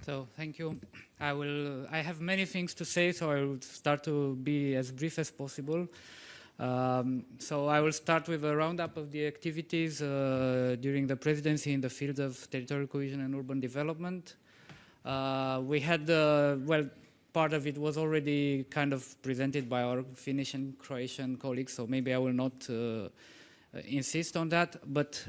So thank you. I have many things to say, so I will start to be as brief as possible. So I will start with a roundup of the activities during the presidency in the field of territorial cohesion and urban development. We had, well, part of it was already kind of presented by our Finnish and Croatian colleagues, so maybe I will not insist on that, but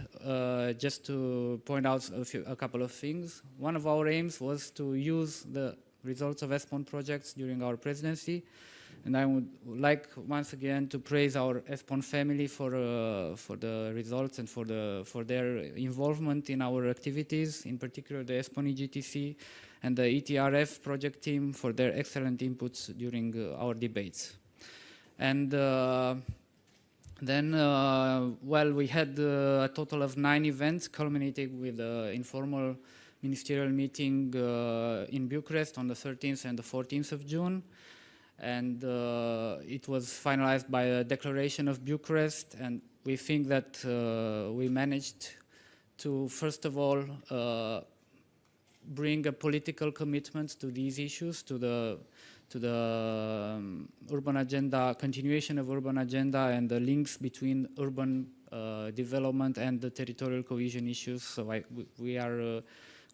just to point out a couple of things. One of our aims was to use the results of ESPON projects during our presidency, and I would like once again to praise our ESPON family for the results and for their involvement in our activities, in particular the ESPON EGTC and the ETRF project team for their excellent inputs during our debates. And then, well, we had a total of 9 events culminating with an informal ministerial meeting in Bucharest on the 13th and the 14th of June. And it was finalized by a declaration of Bucharest. And we think that we managed to, first of all, bring a political commitment to these issues, to the urban agenda, continuation of urban agenda, and the links between urban development and the territorial cohesion issues. So we are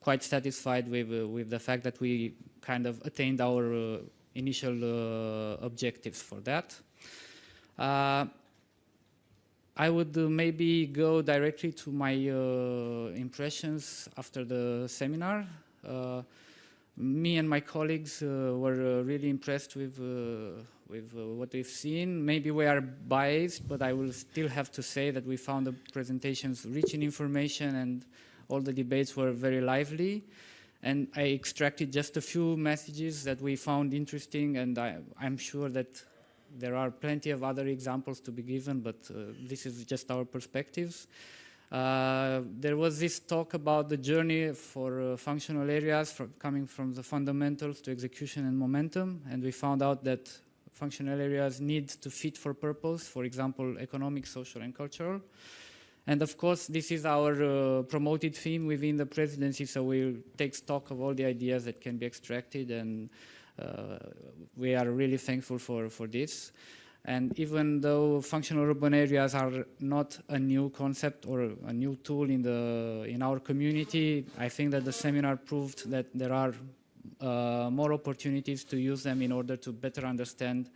quite satisfied with the fact that we kind of attained our initial objectives for that. I would maybe go directly to my impressions after the seminar. Me and my colleagues were really impressed with what we've seen. Maybe we are biased, but I will still have to say that we found the presentations rich in information and all the debates were very lively. And I extracted just a few messages that we found interesting, and I'm sure that there are plenty of other examples to be given, but this is just our perspectives. There was this talk about the journey for functional areas coming from the fundamentals to execution and momentum, and we found out that functional areas need to fit for purpose, for example, economic, social, and cultural. And of course, this is our promoted theme within the presidency, so we'll take stock of all the ideas that can be extracted, and we are really thankful for this. And even though functional urban areas are not a new concept or a new tool in our community, I think that the seminar proved that there are more opportunities to use them in order to better understand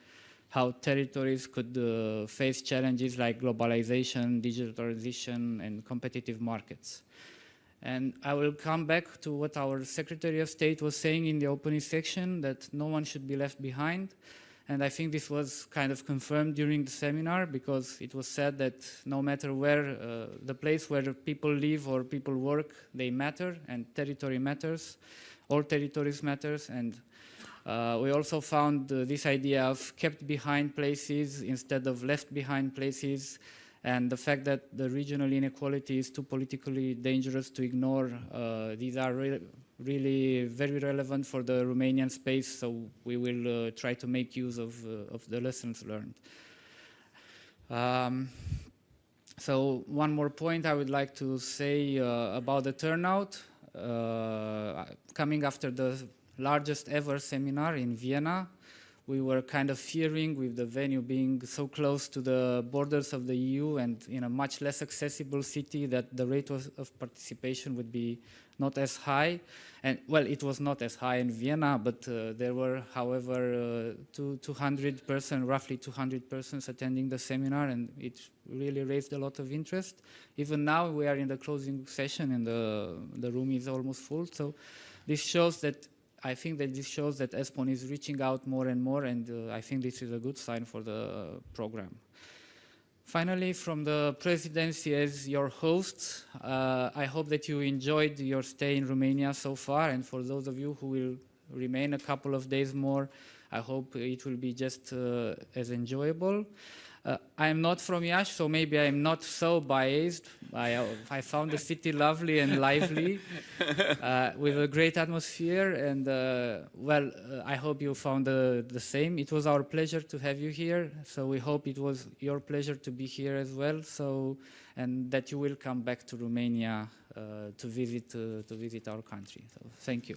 how territories could face challenges like globalization, digitalization, and competitive markets. And I will come back to what our Secretary of State was saying in the opening section, that no one should be left behind. And I think this was kind of confirmed during the seminar, because it was said that no matter where, the place where people live or people work, they matter, and territory matters. All territories matters. And we also found this idea of kept behind places instead of left behind places, and the fact that the regional inequality is too politically dangerous to ignore. These are really very relevant for the Romanian space, so we will try to make use of the lessons learned. So one more point I would like to say about the turnout. Coming after the largest ever seminar in Vienna, we were kind of fearing, with the venue being so close to the borders of the EU and in a much less accessible city, that the rate of participation would be not as high. And well, it was not as high in Vienna, but there were, however, 200 persons, roughly 200 persons attending the seminar, and it really raised a lot of interest. Even now we are in the closing session and the room is almost full. So this shows that, I think that this shows that ESPON is reaching out more and more, and I think this is a good sign for the program. Finally, from the presidency as your host, I hope that you enjoyed your stay in Romania so far, and for those of you who will remain a couple of days more, I hope it will be just as enjoyable. I'm not from Iasi, so maybe I'm not so biased. I found the city lovely and lively, with a great atmosphere, and well, I hope you found the same. It was our pleasure to have you here, so we hope it was your pleasure to be here as well. So, and that you will come back to Romania to visit our country. So, thank you.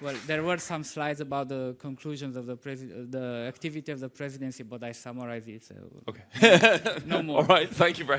Well, there were some slides about the conclusions of the activity of the presidency, but I summarized it. So Okay. no more. All right. Thank you very much.